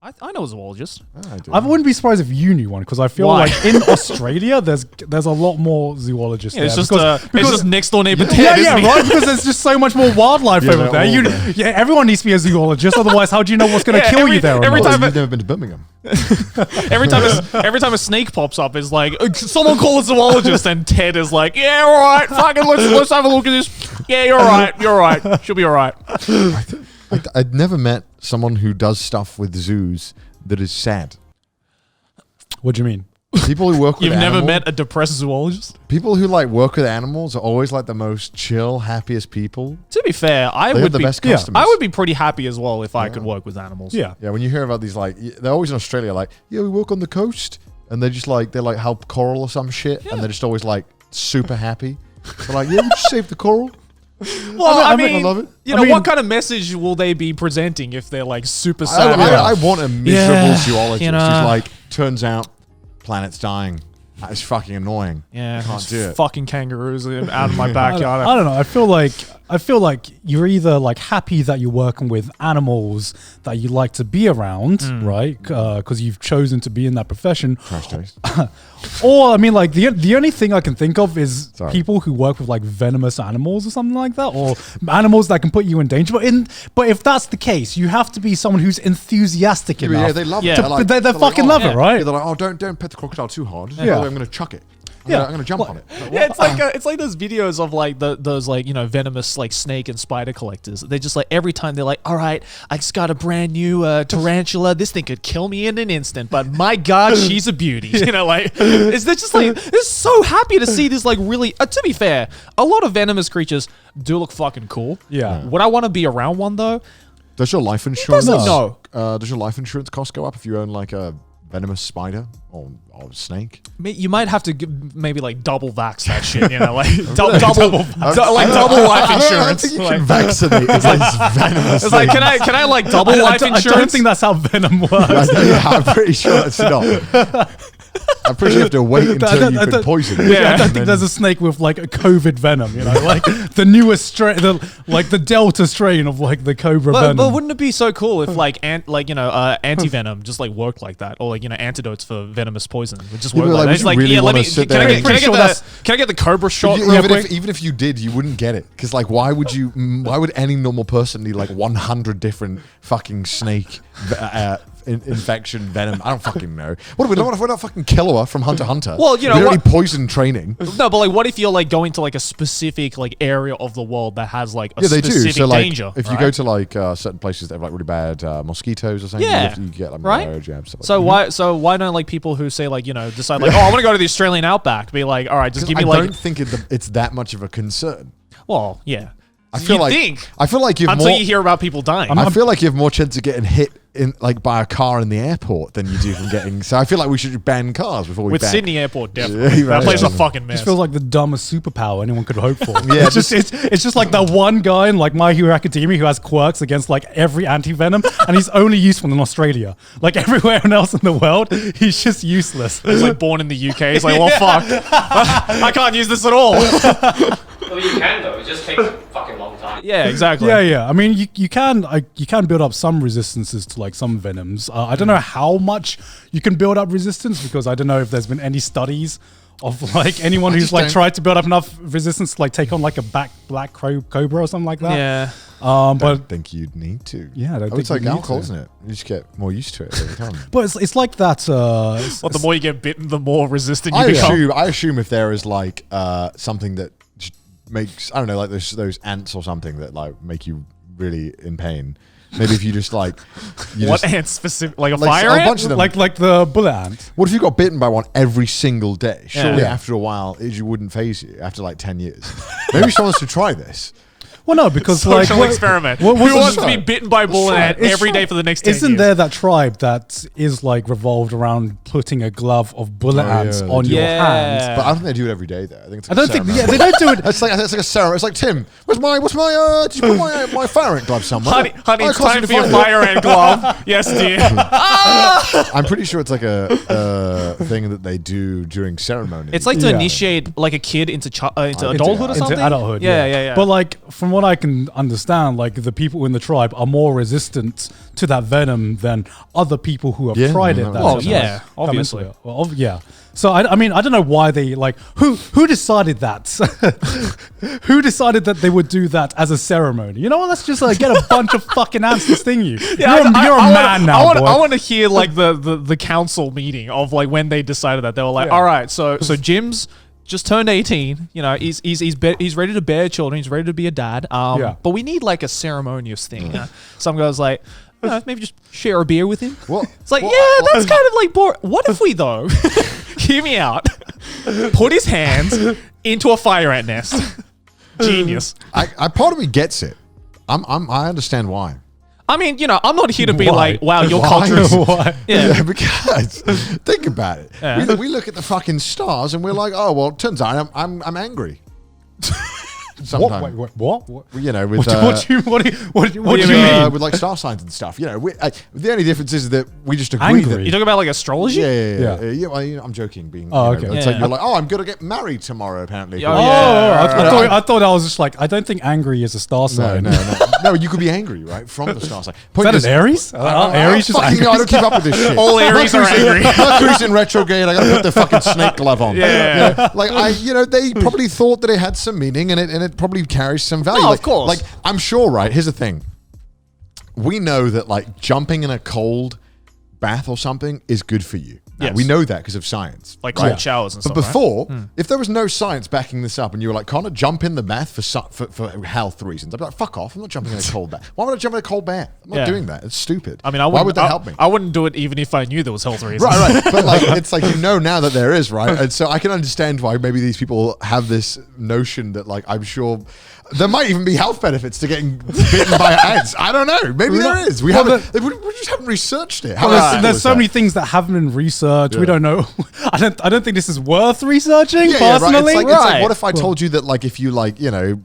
I know a zoologist. I wouldn't be surprised if you knew one because I feel like in Australia there's a lot more zoologists. Yeah, there it's just next door neighbor Ted. Right. Because there's just so much more wildlife over there. Everyone needs to be a zoologist. Otherwise, how do you know what's going to kill you there? Every time you've never been to Birmingham. every time a snake pops up, it's like someone call a zoologist, and Ted is like, yeah, all right, fucking let's have a look at this. Yeah, you're right. She'll be all right. I'd never met someone who does stuff with zoos that is sad. What do you mean? People who work with You've animals, never met a depressed zoologist? people who like work with animals are always like the most chill, happiest people. To be fair, They have the best customers. I would be pretty happy as well if I could work with animals. Yeah. Yeah, when you hear about these, like, they're always in Australia, like, yeah, we work on the coast, and they help coral or some shit, and they're just always like super happy. They're like, yeah, we just saved the coral. Well, I mean, I love it. You know, what kind of message will they be presenting if they're like super sad? I want a miserable zoologist you know. who's like, turns out, planet's dying. That is fucking annoying. Yeah, can't do it. Fucking kangaroos out of my backyard. I don't know. I feel like you're either like happy that you're working with animals that you like to be around, right? Because you've chosen to be in that profession. Crash taste. Or I mean, like the only thing I can think of is people who work with like venomous animals or something like that, or animals that can put you in danger. But if that's the case, you have to be someone who's enthusiastic enough. Yeah, they love it. They fucking love it, right? Yeah, they're like, oh, don't pet the crocodile too hard. Yeah. I'm going to chuck it. I'm going to jump on it. Like, Yeah, it's like those videos of like those like, you know, venomous like snake and spider collectors. They just like every time they're like, all right, I just got a brand new tarantula. This thing could kill me in an instant, but my God, she's a beauty. You know, like they're just like they're so happy to see this like really. To be fair, a lot of venomous creatures do look fucking cool. Yeah. Would I want to be around one though? Does your life insurance? No. Does your life insurance cost go up if you own like a venomous spider or snake? You might have to maybe like double vax that shit, you know, like double life insurance. I think you can vaccinate against venomous. It's like, can I like double life insurance? I don't think that's how venom works. Yeah, I'm pretty sure that's not. I'm pretty sure you have to wait until you've been poisoned. Yeah, I don't think there's a snake with like a COVID venom, you know, like the newest strain, like the Delta strain of like the Cobra venom. But wouldn't it be so cool if like anti venom just like worked like that, or like, you know, antidotes for venomous poison would just work like that? It's like, really yeah, can I get the Cobra shot? Even if you did, you wouldn't get it because like why would any normal person need like 100 different fucking snake infection venom? I don't fucking know. What are we? We're not fucking Killua from Hunter x Hunter. Well, you know, we don't need poison training. No, but like, what if you're like going to like a specific like area of the world that has like a specific So like, danger? if you go to like certain places that have like really bad mosquitoes or something, you get like malaria jabs. So why don't like people who say like, you know, decide like, oh, I want to go to the Australian outback, be like, all right, just give me like. I don't think it's that much of a concern. Well, yeah. I feel like you have until more, you hear about people dying. I feel like you have more chance of getting hit in like by a car in the airport than you do from getting. So I feel like we should ban cars before we with ban. Sydney Airport. Definitely, that place is a fucking mess. It feels like the dumbest superpower anyone could hope for. Yeah, it's just like that one guy in like My Hero Academia who has quirks against like every anti-venom, and he's only useful in Australia. Like everywhere else in the world, he's just useless. He's like born in the UK. He's like, well, fuck, I can't use this at all. Well, you can though. It just takes a fucking long time. Yeah, exactly. Yeah. I mean, you can build up some resistances to like some venoms. I don't know how much you can build up resistance because I don't know if there's been any studies of like anyone who's like tried to build up enough resistance to like take on like a black cobra or something like that. Yeah. But I think you'd need to. Yeah, it's like alcohol, isn't it? You just get more used to it every time. But it's like that. Well, the more you get bitten, the more resistant you become. I assume if there is like something that makes, I don't know, like those ants or something that like make you really in pain. Maybe if you just like ants specific, like a fire ant, bunch of them. like the bullet ant. What if you got bitten by one every single day? Surely after a while, it wouldn't phase you after like 10 years. Maybe someone should try this. Well, no, because social experiment. Who wants to be bitten by a bullet ant every day for the next 10 years? Isn't there that tribe that is like revolved around putting a glove of bullet ants on your hands? But I don't think they do it every day though. I think it's like they don't do it. It's like a ceremony. It's like, Tim, what's my did you put my fire ant glove somewhere? Honey, it's time for your fire ant glove. Yes, dear. I'm pretty sure it's like a thing that they do during ceremonies. It's like to initiate like a kid into adulthood or something. Into adulthood. Yeah. But like from what I can understand, like the people in the tribe are more resistant to that venom than other people who have Yeah, tried no, it. no, that no. Oh, have yeah, come into obviously. it. Well, yeah. So I mean, I don't know why they like who decided that. Who decided that they would do that as a ceremony? You know what? Let's just get a bunch of fucking ants to sting you. You're a man now, boy. I want to hear like the council meeting of like when they decided that they were like, Yeah. all right, so Jim's just turned 18. You know, he's ready to bear children. He's ready to be a dad. Yeah. But we need like a ceremonious thing. You know? Some guy's like, maybe just share a beer with him. Well, It's like, well, yeah, that's kind of like boring. What if we though? Hear me out. Put his hands into a fire ant nest. Genius. I part of me gets it. I understand why. I mean, you know, I'm not here to be Why? like, wow, your Why? culture is. Why? Yeah. Because think about it. Yeah. We look at the fucking stars and we're like, oh well, it turns out I'm angry. Sometimes. What? Wait, what? What? You know, with What do you with, mean? with like star signs and stuff. You know, the only difference is that we just agree Angry. that. You talking about like astrology? Yeah. Yeah. Well, you know, I'm joking. Being. Oh, you know, okay. It's Yeah. like you're like, oh, I'm gonna get married tomorrow. Apparently. Oh, Oh, yeah. I thought I was just like, I don't think angry is a star No, sign. no. You could be angry, right, from the star sign. Is Point that is, an Aries? Aries just fucking, angry. I don't keep up with this shit. All Aries are angry. Mercury's in retrograde. I gotta put the fucking snake glove on. Yeah. You know, like they probably thought that it had some meaning and it probably carries some value. No, like, of course. Like I'm sure, right? Here's the thing. We know that like jumping in a cold bath or something is good for you. Now, Yes. we know that because of science. Like right? cold showers and But stuff. before, if there was no science backing this up and you were like, Connor, jump in the bath for health reasons, I'd be like, fuck off. I'm not jumping in a cold bath. Why would I jump in a cold bath? I'm not Yeah. doing that. It's stupid. I mean, why would that help me? I wouldn't do it even if I knew there was health reasons. Right. But like, it's like, you know, now that there is, right? And so I can understand why maybe these people have this notion that like, I'm sure there might even be health benefits to getting bitten by ants. I don't know. Maybe there is. We just haven't researched it. How Well, simple there's is so that? many things that haven't been researched. We Yeah. don't know. I don't think this is worth researching Yeah, personally. right. It's like, Right. what if I told you that like if you like, you know,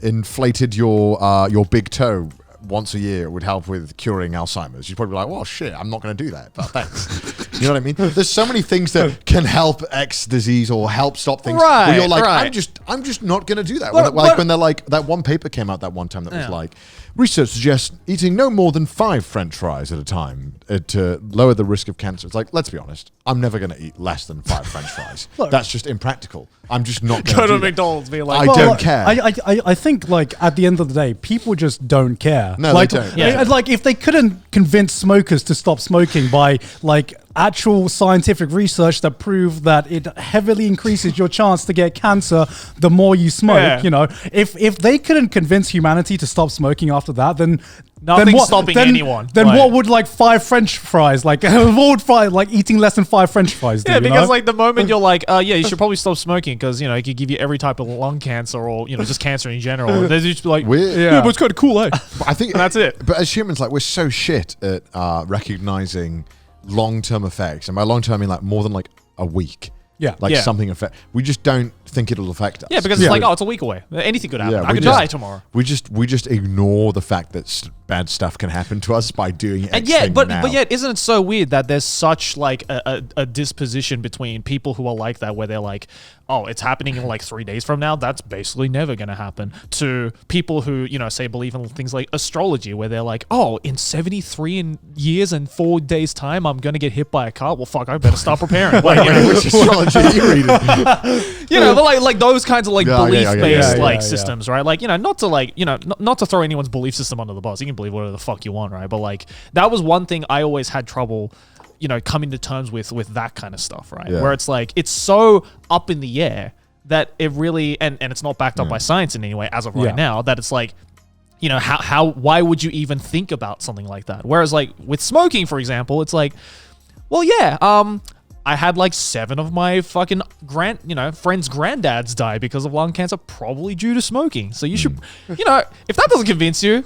inflated your big toe once a year, it would help with curing Alzheimer's. You'd probably be like, well, shit, I'm not going to do that, but thanks. You know what I mean? There's so many things that can help X disease or help stop things. Right, Where you're like, right. I'm just not going to do that. But- When they're like, that one paper came out that one time that was Yeah. like, research suggests eating no more than 5 French fries at a time to lower the risk of cancer. It's like, let's be honest, I'm never going to eat less than 5 French fries. That's just impractical. I'm just not going Go to to do that. McDonald's, be like, I Well, don't care. I think like at the end of the day, people just don't care. No, like, they don't. Yeah. Like if they couldn't convince smokers to stop smoking by like actual scientific research that prove that it heavily increases your chance to get cancer the more you smoke, Yeah. you know, if they couldn't convince humanity to stop smoking after that, then Nothing's stopping anyone. Then Right. what would like 5 French fries like? What would like eating less than 5 French fries do? yeah, you because know? like the moment you're like, yeah, you should probably stop smoking because you know it could give you every type of lung cancer or you know just cancer in general. They just be like, We're- but it's kind of cool, eh? But I think And that's it. But as humans, like we're so shit at recognizing long-term effects, and by long-term I mean like more than like a week. Yeah. like Yeah. something affect. We just don't think it'll affect us. Yeah, because Yeah. it's like, oh, it's a week away. Anything could happen. Yeah, I we could just- die tomorrow. we just ignore the fact that bad stuff can happen to us by doing it. And yet, but yet, isn't it so weird that there's such like a disposition between people who are like that, where they're like, oh, it's happening in like 3 days from now. That's basically never going to happen. To people who you know say believe in things like astrology, where they're like, oh, in 73 years and 4 days time, I'm going to get hit by a car. Well, fuck, I better start preparing. Like, you know, which astrology are you reading? you know, but like those kinds of like Yeah, yeah, yeah, belief-based yeah, like yeah. systems, right? Like, you know, not to like, you know, not to throw anyone's belief system under the bus. You can believe whatever the fuck you want, right? But like that was one thing I always had trouble, you know, coming to terms with that kind of stuff, right? Yeah. Where it's like it's so up in the air that it really and it's not backed up by science in any way as of right Yeah. now, that it's like, you know, why would you even think about something like that? Whereas like with smoking, for example, it's like, well, yeah, I had like 7 of my fucking friends' granddads die because of lung cancer, probably due to smoking. So you should, you know, if that doesn't convince you,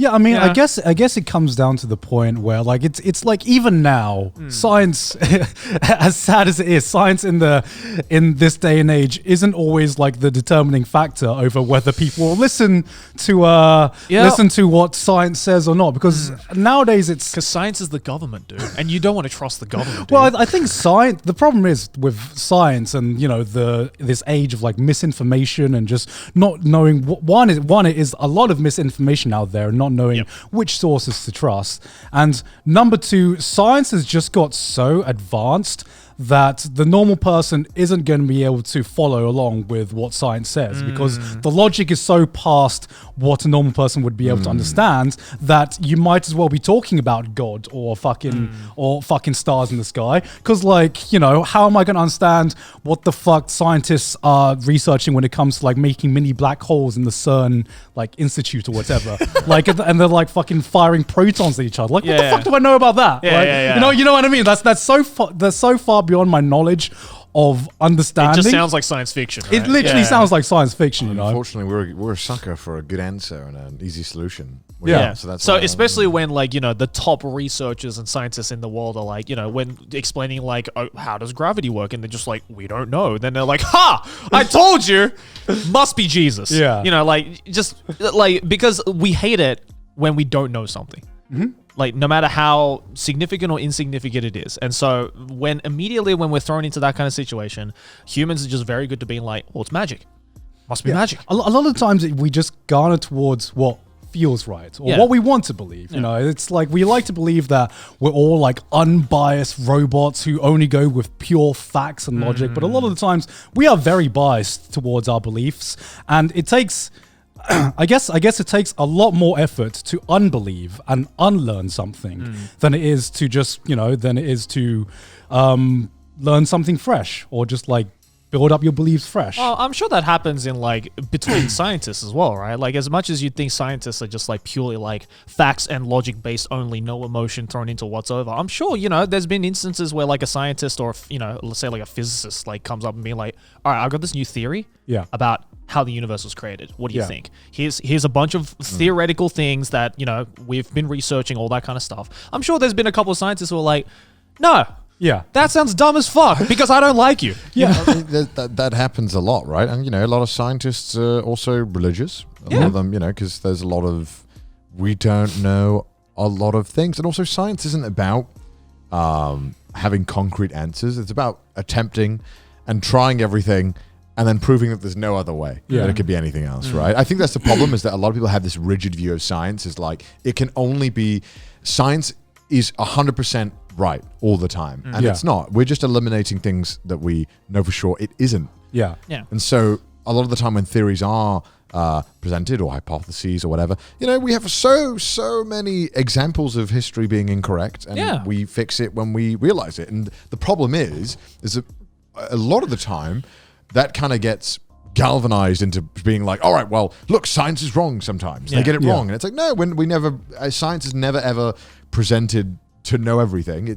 Yeah, I mean, Yeah. I guess it comes down to the point where, like, it's like even now, science, as sad as it is, science in this day and age isn't always like the determining factor over whether people will listen to what science says or not. Because nowadays it's Because science is the government, dude, and you don't want to trust the government. Dude. well, I think science. The problem is with science, and this age of like misinformation and just not knowing one. It is a lot of misinformation out there, and not knowing which sources to trust. And number two, science has just got so advanced that the normal person isn't going to be able to follow along with what science says because the logic is so past what a normal person would be able to understand that you might as well be talking about God or fucking stars in the sky. Because, like, how am I going to understand what the fuck scientists are researching when it comes to like making mini black holes in the CERN like institute or whatever? Like, and they're like fucking firing protons at each other. Like, what the fuck do I know about that? Yeah, Like, yeah. You know what I mean? That's so far beyond my knowledge of understanding. It just sounds like science fiction. Right? It literally sounds like science fiction, Unfortunately, we're a sucker for a good answer and an easy solution. Yeah. So that's so why especially when like the top researchers and scientists in the world are like when explaining like how does gravity work, and they're just like, we don't know. Then they're like, ha! I told you, must be Jesus. Yeah. Like just like because we hate it when we don't know something. Like no matter how significant or insignificant it is. And so when we're thrown into that kind of situation, humans are just very good to being like, well, it's magic. Must be magic. A lot of the times we just garner towards what feels right or what we want to believe. It's like we like to believe that we're all like unbiased robots who only go with pure facts and logic. But a lot of the times we are very biased towards our beliefs, and it takes I guess it takes a lot more effort to unbelieve and unlearn something than it is to just learn something fresh or just like build up your beliefs fresh. Well, I'm sure that happens in like between scientists as well, right? Like as much as you think scientists are just like purely like facts and logic based only, no emotion thrown into whatsoever. I'm sure, there's been instances where like a scientist or, let's say like a physicist like comes up and being like, all right, I've got this new theory about how the universe was created. What do you think? Here's a bunch of theoretical things that, we've been researching, all that kind of stuff. I'm sure there's been a couple of scientists who are like, no. Yeah. That sounds dumb as fuck because I don't like you. Yeah. I mean, that happens a lot, right? And, a lot of scientists are also religious. A lot of them, because there's a lot of, we don't know a lot of things. And also science isn't about having concrete answers. It's about attempting and trying everything and then proving that there's no other way. That it could be anything else, right? I think that's the problem is that a lot of people have this rigid view of science is like, it can only be, science is 100% right all the time. And it's not. We're just eliminating things that we know for sure it isn't. Yeah. Yeah. And so a lot of the time when theories are presented or hypotheses or whatever, we have so many examples of history being incorrect and we fix it when we realize it. And the problem is that a lot of the time that kind of gets galvanized into being like, all right, well, look, science is wrong sometimes. They get it wrong. And it's like, no, science is never ever presented to know everything.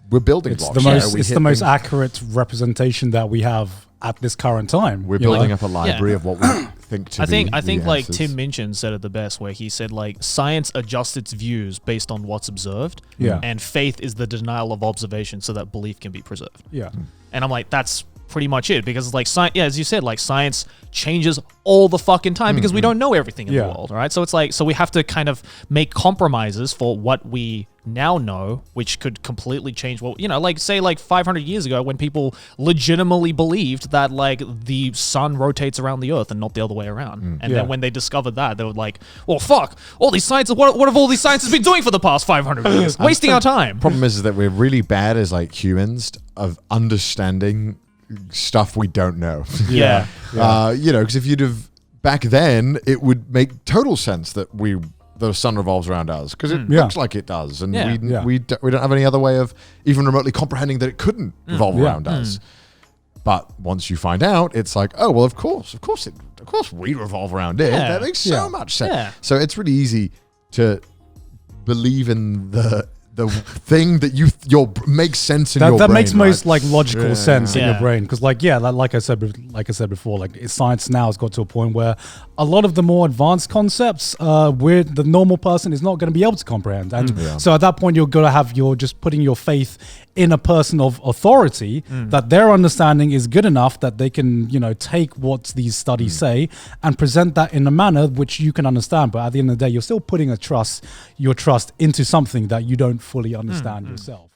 We're building blocks. It's the most accurate representation that we have at this current time. We're building up a library of what we think to be I think the like answers. Tim Minchin said it the best, where he said like science adjusts its views based on what's observed, and faith is the denial of observation so that belief can be preserved. Yeah. And I'm like, that's pretty much it, because it's like science, as you said, like science changes all the fucking time because we don't know everything in the world, right? So it's like, so we have to kind of make compromises for what we now know, which could completely change what, like say like 500 years ago when people legitimately believed that like the sun rotates around the earth and not the other way around. And then when they discovered that, they were like, well, fuck, all these scientists, what have all these scientists been doing for the past 500 years? Wasting our time. Problem is that we're really bad as like humans of understanding stuff we don't know. Yeah. Because if you'd have back then, it would make total sense that the sun revolves around us because it looks like it does, and we don't have any other way of even remotely comprehending that it couldn't revolve around us. But once you find out, it's like, oh well, of course we revolve around it. That makes so much sense. So it's really easy to believe in the the thing that makes sense in your brain. That makes most right? like logical sense in Yeah. your brain, because like like I said before, like science now has got to a point where a lot of the more advanced concepts where the normal person is not going to be able to comprehend, and so at that point you're just putting your faith in a person of authority that their understanding is good enough that they can take what these studies say and present that in a manner which you can understand. But at the end of the day, you're still putting your trust into something that you don't fully understand yourself.